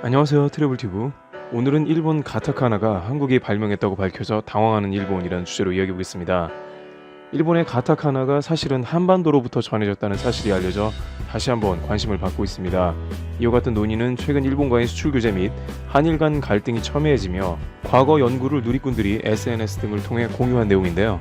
안녕하세요, 트래블튜브. 오늘은 일본 가타카나가 한국에 발명했다고 밝혀져 당황하는 일본이라는 주제로 이야기해보겠습니다. 일본의 가타카나가 사실은 한반도로부터 전해졌다는 사실이 알려져 다시 한번 관심을 받고 있습니다. 이와 같은 논의는 최근 일본과의 수출 규제 및 한일 간 갈등이 첨예해지며 과거 연구를 누리꾼들이 SNS 등을 통해 공유한 내용인데요.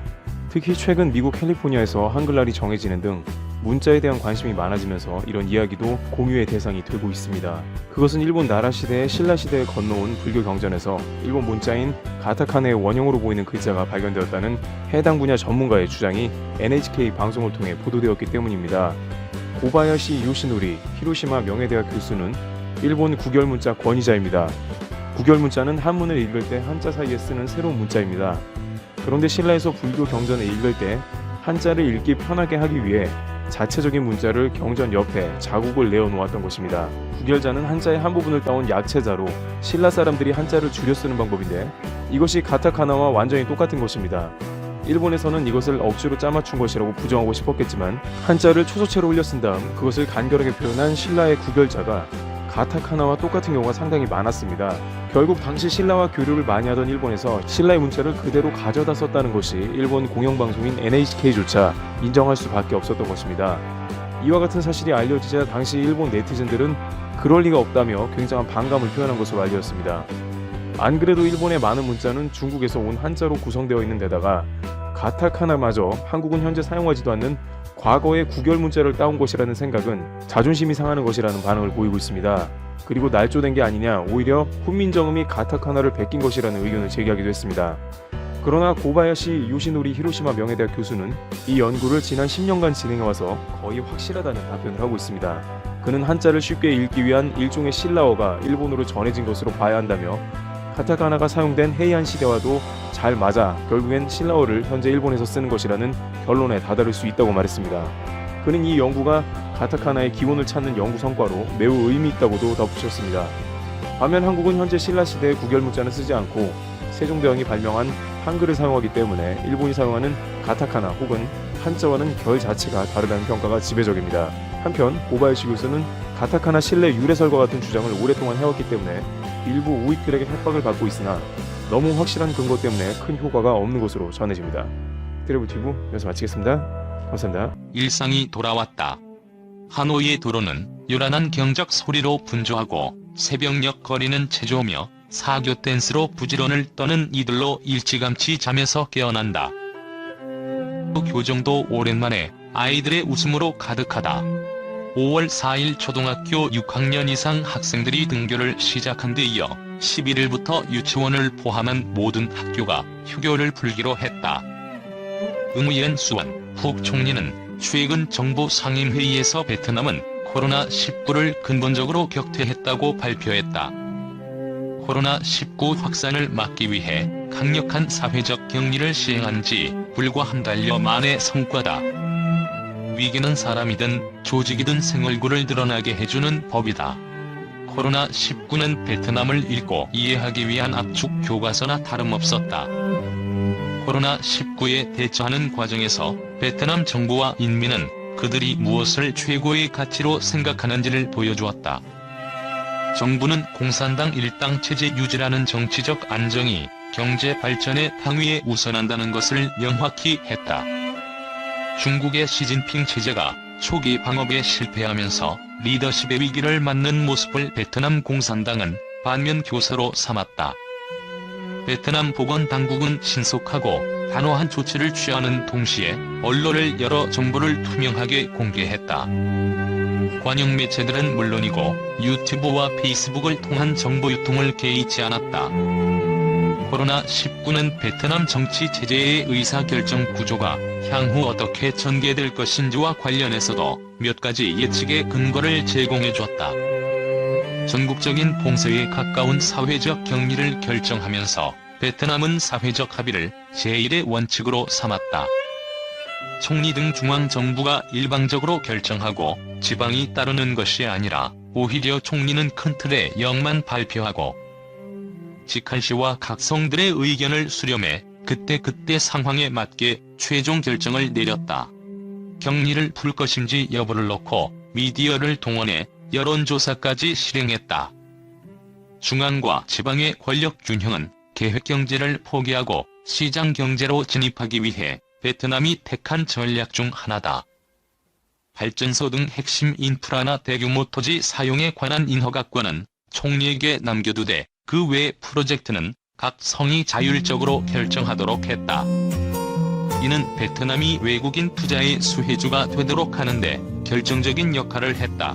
특히 최근 미국 캘리포니아에서 한글날이 정해지는 등 문자에 대한 관심이 많아지면서 이런 이야기도 공유의 대상이 되고 있습니다. 그것은 일본 나라 시대의 신라 시대에 건너온 불교 경전에서 일본 문자인 가타카나의 원형으로 보이는 글자가 발견되었다는 해당 분야 전문가의 주장이 NHK 방송을 통해 보도되었기 때문입니다. 고바야시 요시노리 히로시마 명예대학 교수는 일본 구결문자 권위자입니다. 구결문자는 한문을 읽을 때 한자 사이에 쓰는 새로운 문자입니다. 그런데 신라에서 불교 경전을 읽을 때 한자를 읽기 편하게 하기 위해 자체적인 문자를 경전 옆에 자국을 내어놓았던 것입니다. 구결자는 한자의 한 부분을 따온 약체자로 신라 사람들이 한자를 줄여 쓰는 방법인데 이것이 가타카나와 완전히 똑같은 것입니다. 일본에서는 이것을 억지로 짜맞춘 것이라고 부정하고 싶었겠지만 한자를 초소체로 올려 쓴 다음 그것을 간결하게 표현한 신라의 구결자가 가타카나와 똑같은 경우가 상당히 많았습니다. 결국 당시 신라와 교류를 많이 하던 일본에서 신라의 문자를 그대로 가져다 썼다는 것이 일본 공영방송인 NHK조차 인정할 수밖에 없었던 것입니다. 이와 같은 사실이 알려지자 당시 일본 네티즌들은 그럴 리가 없다며 굉장한 반감을 표현한 것으로 알려졌습니다. 안 그래도 일본의 많은 문자는 중국에서 온 한자로 구성되어 있는 데다가 가타카나마저 한국은 현재 사용하지도 않는 과거의 구결 문자를 따온 것이라는 생각은 자존심이 상하는 것이라는 반응을 보이고 있습니다. 그리고 날조된 게 아니냐, 오히려 훈민정음이 가타카나를 베낀 것이라는 의견을 제기하기도 했습니다. 그러나 고바야시 요시노리 히로시마 명예대학 교수는 이 연구를 지난 10년간 진행해와서 거의 확실하다는 답변을 하고 있습니다. 그는 한자를 쉽게 읽기 위한 일종의 신라어가 일본으로 전해진 것으로 봐야 한다며 가타카나가 사용된 헤이안 시대와도 잘 맞아 결국엔 신라어를 현재 일본에서 쓰는 것이라는 결론에 다다를 수 있다고 말했습니다. 그는 이 연구가 가타카나의 기원을 찾는 연구 성과로 매우 의미 있다고도 덧붙였습니다. 반면 한국은 현재 신라 시대의 구결 문자는 쓰지 않고 세종대왕이 발명한 한글을 사용하기 때문에 일본이 사용하는 가타카나 혹은 한자와는 결 자체가 다르다는 평가가 지배적입니다. 한편 고바야시 교수는 가타카나 신뢰 유래설과 같은 주장을 오랫동안 해왔기 때문에 일부 우익들에게 협박을 받고 있으나 너무 확실한 근거 때문에 큰 효과가 없는 것으로 전해집니다. 트래블튜브 여기서 마치겠습니다. 감사합니다. 일상이 돌아왔다. 하노이의 도로는 요란한 경적 소리로 분주하고 새벽녘 거리는 체조며 사교 댄스로 부지런을 떠는 이들로 일찌감치 잠에서 깨어난다. 교정도 오랜만에 아이들의 웃음으로 가득하다. 5월 4일 초등학교 6학년 이상 학생들이 등교를 시작한 데 이어 11일부터 유치원을 포함한 모든 학교가 휴교를 풀기로 했다. 응우옌 수완副총리는 최근 정부 상임회의에서 베트남은 코로나19를 근본적으로 격퇴했다고 발표했다. 코로나19 확산을 막기 위해 강력한 사회적 격리를 시행한 지 불과 한 달여 만의 성과다. 위기는 사람이든 조직이든 생얼굴을 드러나게 해주는 법이다. 코로나19는 베트남을 읽고 이해하기 위한 압축 교과서나 다름없었다. 코로나19에 대처하는 과정에서 베트남 정부와 인민은 그들이 무엇을 최고의 가치로 생각하는지를 보여주었다. 정부는 공산당 일당 체제 유지라는 정치적 안정이 경제 발전의 당위에 우선한다는 것을 명확히 했다. 중국의 시진핑 체제가 초기 방업에 실패하면서 리더십의 위기를 맞는 모습을 베트남 공산당은 반면 교사로 삼았다. 베트남 보건당국은 신속하고 단호한 조치를 취하는 동시에 언론을 열어 정보를 투명하게 공개했다. 관영 매체들은 물론이고 유튜브와 페이스북을 통한 정보 유통을 개의치 않았다. 코로나19는 베트남 정치 체제의 의사결정 구조가 향후 어떻게 전개될 것인지와 관련해서도 몇 가지 예측의 근거를 제공해줬다. 전국적인 봉쇄에 가까운 사회적 격리를 결정하면서 베트남은 사회적 합의를 제1의 원칙으로 삼았다. 총리 등 중앙정부가 일방적으로 결정하고 지방이 따르는 것이 아니라 오히려 총리는 큰 틀의 영만 발표하고 직할시와 각성들의 의견을 수렴해 그때그때 상황에 맞게 최종 결정을 내렸다. 격리를 풀 것인지 여부를 놓고 미디어를 동원해 여론조사까지 실행했다. 중앙과 지방의 권력 균형은 계획 경제를 포기하고 시장 경제로 진입하기 위해 베트남이 택한 전략 중 하나다. 발전소 등 핵심 인프라나 대규모 토지 사용에 관한 인허가권은 총리에게 남겨두되 그 외 프로젝트는 각 성이 자율적으로 결정하도록 했다. 이는 베트남이 외국인 투자의 수혜주가 되도록 하는데 결정적인 역할을 했다.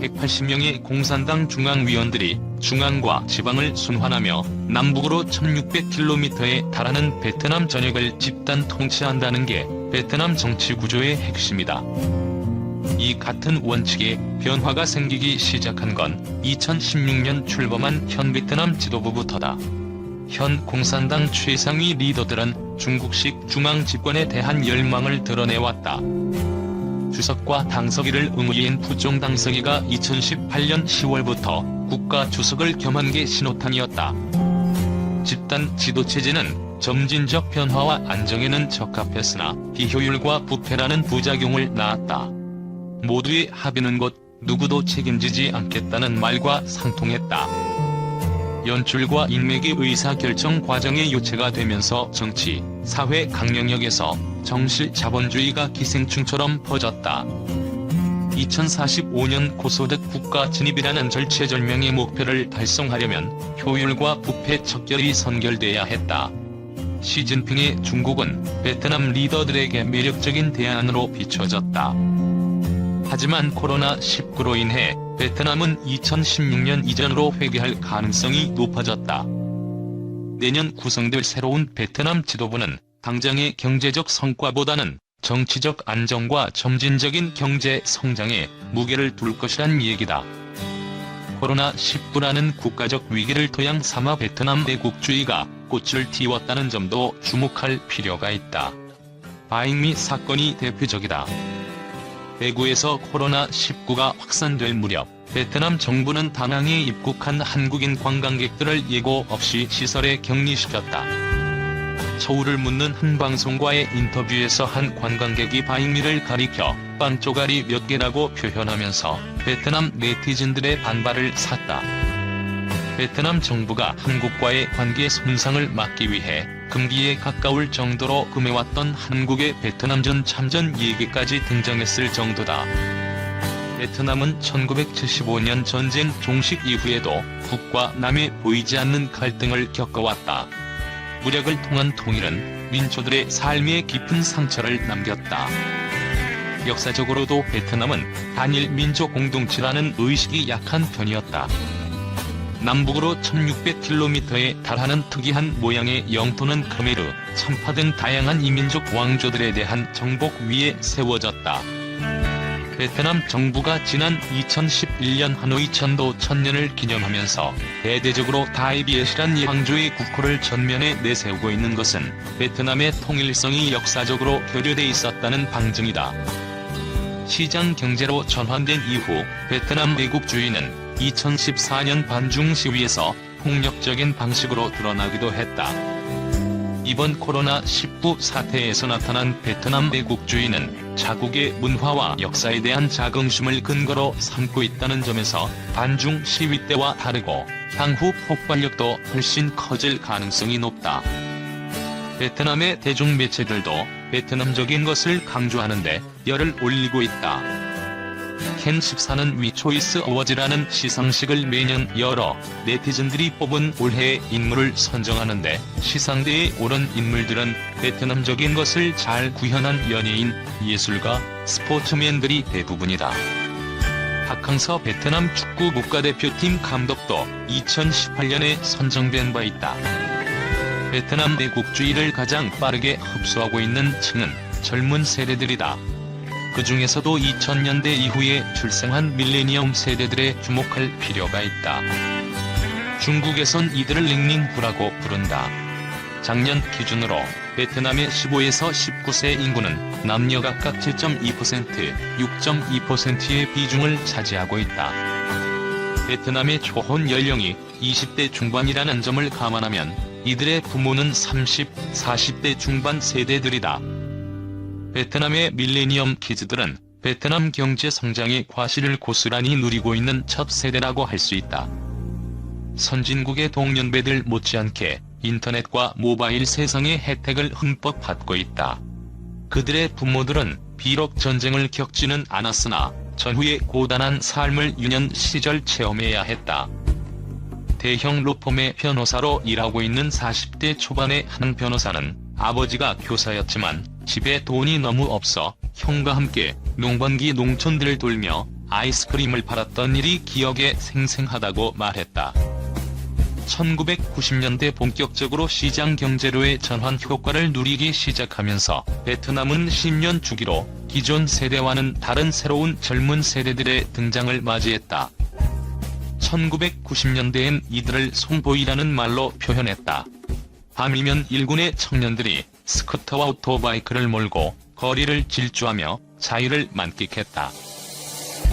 180명의 공산당 중앙위원들이 중앙과 지방을 순환하며 남북으로 1600km에 달하는 베트남 전역을 집단 통치한다는 게 베트남 정치 구조의 핵심이다. 이 같은 원칙에 변화가 생기기 시작한 건 2016년 출범한 현 베트남 지도부부터다. 현 공산당 최상위 리더들은 중국식 중앙 집권에 대한 열망을 드러내왔다. 주석과 당서기를 응위한 부종 당서기가 2018년 10월부터 국가 주석을 겸한 게 신호탄이었다. 집단 지도체제는 점진적 변화와 안정에는 적합했으나 비효율과 부패라는 부작용을 낳았다. 모두의 합의는 곧 누구도 책임지지 않겠다는 말과 상통했다. 연출과 인맥이 의사결정 과정의 요체가 되면서 정치, 사회 각 영역에서 정실 자본주의가 기생충처럼 퍼졌다. 2045년 고소득 국가 진입이라는 절체절명의 목표를 달성하려면 효율과 부패 척결이 선결돼야 했다. 시진핑의 중국은 베트남 리더들에게 매력적인 대안으로 비춰졌다. 하지만 코로나19로 인해 베트남은 2016년 이전으로 회귀할 가능성이 높아졌다. 내년 구성될 새로운 베트남 지도부는 당장의 경제적 성과보다는 정치적 안정과 점진적인 경제 성장에 무게를 둘 것이란 얘기다. 코로나19라는 국가적 위기를 토양 삼아 베트남 애국주의가 꽃을 틔웠다는 점도 주목할 필요가 있다. 바잉미 사건이 대표적이다. 대구에서 코로나19가 확산될 무렵 베트남 정부는 다낭에 입국한 한국인 관광객들을 예고 없이 시설에 격리시켰다. 처우를 묻는 한 방송과의 인터뷰에서 한 관광객이 바잉미를 가리켜 빵 쪼가리 몇 개라고 표현하면서 베트남 네티즌들의 반발을 샀다. 베트남 정부가 한국과의 관계 손상을 막기 위해 금기에 가까울 정도로 금해왔던 한국의 베트남전 참전 얘기까지 등장했을 정도다. 베트남은 1975년 전쟁 종식 이후에도 북과 남에 보이지 않는 갈등을 겪어왔다. 무력을 통한 통일은 민초들의 삶에 깊은 상처를 남겼다. 역사적으로도 베트남은 단일 민족 공동체라는 의식이 약한 편이었다. 남북으로 1600km에 달하는 특이한 모양의 영토는 khmer, 참파 등 다양한 이민족 왕조들에 대한 정복 위에 세워졌다. 베트남 정부가 지난 2011년 하노이 천도 1000년을 기념하면서 대대적으로 다이비엣이란 왕조의 국호를 전면에 내세우고 있는 것은 베트남의 통일성이 역사적으로 결여돼 있었다는 방증이다. 시장 경제로 전환된 이후 베트남 애국주의는 2014년 반중 시위에서 폭력적인 방식으로 드러나기도 했다. 이번 코로나19 사태에서 나타난 베트남 애국주의는 자국의 문화와 역사에 대한 자긍심을 근거로 삼고 있다는 점에서 반중 시위 때와 다르고 향후 폭발력도 훨씬 커질 가능성이 높다. 베트남의 대중매체들도 베트남적인 것을 강조하는데 열을 올리고 있다. 캔14는 위초이스 어워즈라는 시상식을 매년 열어 네티즌들이 뽑은 올해의 인물을 선정하는데 시상대에 오른 인물들은 베트남적인 것을 잘 구현한 연예인, 예술가, 스포츠맨들이 대부분이다. 박항서 베트남 축구 국가대표팀 감독도 2018년에 선정된 바 있다. 베트남 애국주의를 가장 빠르게 흡수하고 있는 층은 젊은 세대들이다. 그 중에서도 2000년대 이후에 출생한 밀레니엄 세대들에 주목할 필요가 있다. 중국에선 이들을 링닝후라고 부른다. 작년 기준으로 베트남의 15에서 19세 인구는 남녀 각각 7.2%, 6.2%의 비중을 차지하고 있다. 베트남의 초혼 연령이 20대 중반이라는 점을 감안하면 이들의 부모는 30, 40대 중반 세대들이다. 베트남의 밀레니엄 키즈들은 베트남 경제 성장의 과실을 고스란히 누리고 있는 첫 세대라고 할 수 있다. 선진국의 동년배들 못지않게 인터넷과 모바일 세상의 혜택을 흠뻑 받고 있다. 그들의 부모들은 비록 전쟁을 겪지는 않았으나 전후의 고단한 삶을 유년 시절 체험해야 했다. 대형 로펌의 변호사로 일하고 있는 40대 초반의 한 변호사는 아버지가 교사였지만 집에 돈이 너무 없어 형과 함께 농번기 농촌들을 돌며 아이스크림을 팔았던 일이 기억에 생생하다고 말했다. 1990년대 본격적으로 시장 경제로의 전환 효과를 누리기 시작하면서 베트남은 10년 주기로 기존 세대와는 다른 새로운 젊은 세대들의 등장을 맞이했다. 1990년대엔 이들을 송보이라는 말로 표현했다. 밤이면 일군의 청년들이 스쿠터와 오토바이크를 몰고 거리를 질주하며 자유를 만끽했다.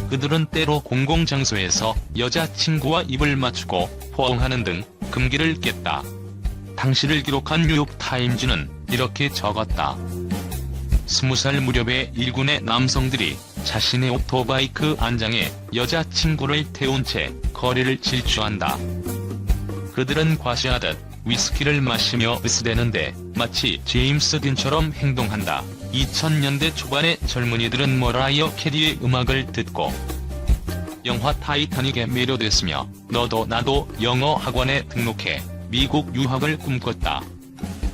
그들은 때로 공공장소에서 여자친구와 입을 맞추고 포옹하는 등 금기를 깼다. 당시를 기록한 뉴욕타임즈는 이렇게 적었다. 20살 무렵에 일군의 남성들이 자신의 오토바이크 안장에 여자친구를 태운 채 거리를 질주한다. 그들은 과시하듯 위스키를 마시며 으스대는데 마치 제임스 딘처럼 행동한다. 2000년대 초반의 젊은이들은 머라이어 캐리의 음악을 듣고 영화 타이타닉에 매료됐으며 너도 나도 영어 학원에 등록해 미국 유학을 꿈꿨다.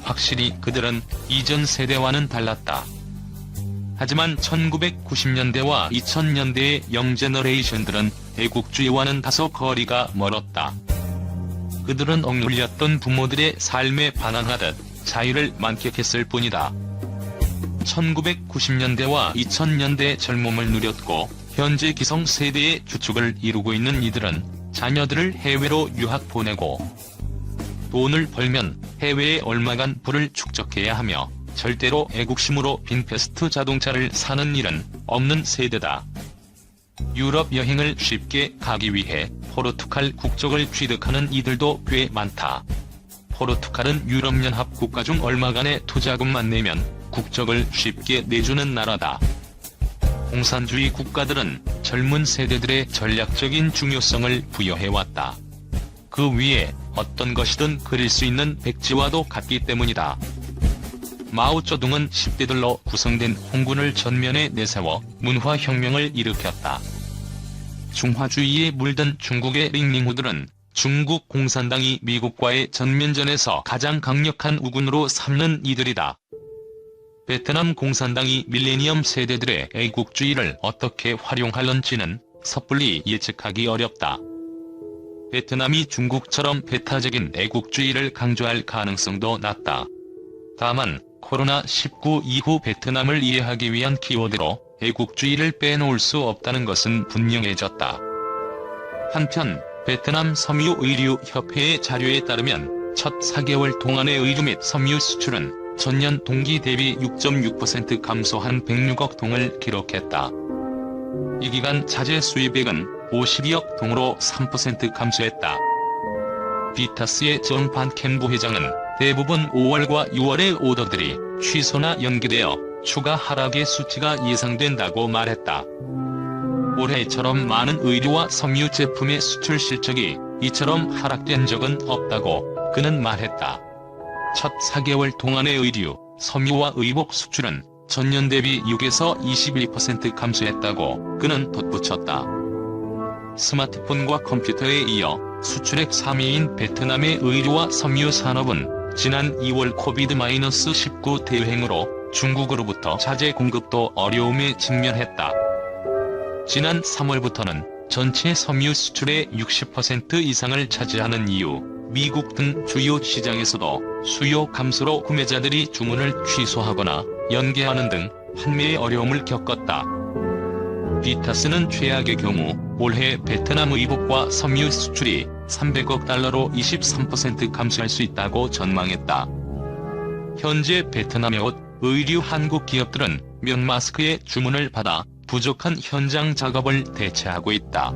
확실히 그들은 이전 세대와는 달랐다. 하지만 1990년대와 2000년대의 영제너레이션들은 애국주의와는 다소 거리가 멀었다. 그들은 억눌렸던 부모들의 삶에 반항하듯 자유를 만끽했을 뿐이다. 1990년대와 2000년대 젊음을 누렸고 현재 기성세대의 주축을 이루고 있는 이들은 자녀들을 해외로 유학 보내고 돈을 벌면 해외에 얼마간 부를 축적해야 하며 절대로 애국심으로 빈패스트 자동차를 사는 일은 없는 세대다. 유럽 여행을 쉽게 가기 위해 포르투갈 국적을 취득하는 이들도 꽤 많다. 포르투갈은 유럽연합 국가 중 얼마간의 투자금만 내면 국적을 쉽게 내주는 나라다. 공산주의 국가들은 젊은 세대들의 전략적인 중요성을 부여해왔다. 그 위에 어떤 것이든 그릴 수 있는 백지와도 같기 때문이다. 마오쩌둥은 10대들로 구성된 홍군을 전면에 내세워 문화혁명을 일으켰다. 중화주의에 물든 중국의 링링후들은 중국 공산당이 미국과의 전면전에서 가장 강력한 우군으로 삼는 이들이다. 베트남 공산당이 밀레니엄 세대들의 애국주의를 어떻게 활용할런지는 섣불리 예측하기 어렵다. 베트남이 중국처럼 배타적인 애국주의를 강조할 가능성도 낮다. 다만 코로나19 이후 베트남을 이해하기 위한 키워드로 애국주의를 빼놓을 수 없다는 것은 분명해졌다. 한편 베트남 섬유의류협회의 자료에 따르면 첫 4개월 동안의 의류 및 섬유 수출은 전년 동기 대비 6.6% 감소한 106억 동을 기록했다. 이 기간 자재 수입액은 52억 동으로 3% 감소했다. 비타스의 정반켄 부회장은 대부분 5월과 6월의 오더들이 취소나 연기되어 추가 하락의 수치가 예상된다고 말했다. 올해처럼 많은 의류와 섬유 제품의 수출 실적이 이처럼 하락된 적은 없다고 그는 말했다. 첫 4개월 동안의 의류, 섬유와 의복 수출은 전년 대비 6에서 21% 감소했다고 그는 덧붙였다. 스마트폰과 컴퓨터에 이어 수출액 3위인 베트남의 의류와 섬유 산업은 지난 2월 코비드-19 대유행으로 중국으로부터 자재 공급도 어려움에 직면했다. 지난 3월부터는 전체 섬유 수출의 60% 이상을 차지하는 이유, 미국 등 주요 시장에서도 수요 감소로 구매자들이 주문을 취소하거나 연기하는 등 판매에 어려움을 겪었다. 비타스는 최악의 경우 올해 베트남 의복과 섬유 수출이 300억 달러로 23% 감소할 수 있다고 전망했다. 현재 베트남의 옷, 의류 한국 기업들은 면 마스크의 주문을 받아 부족한 현장 작업을 대체하고 있다.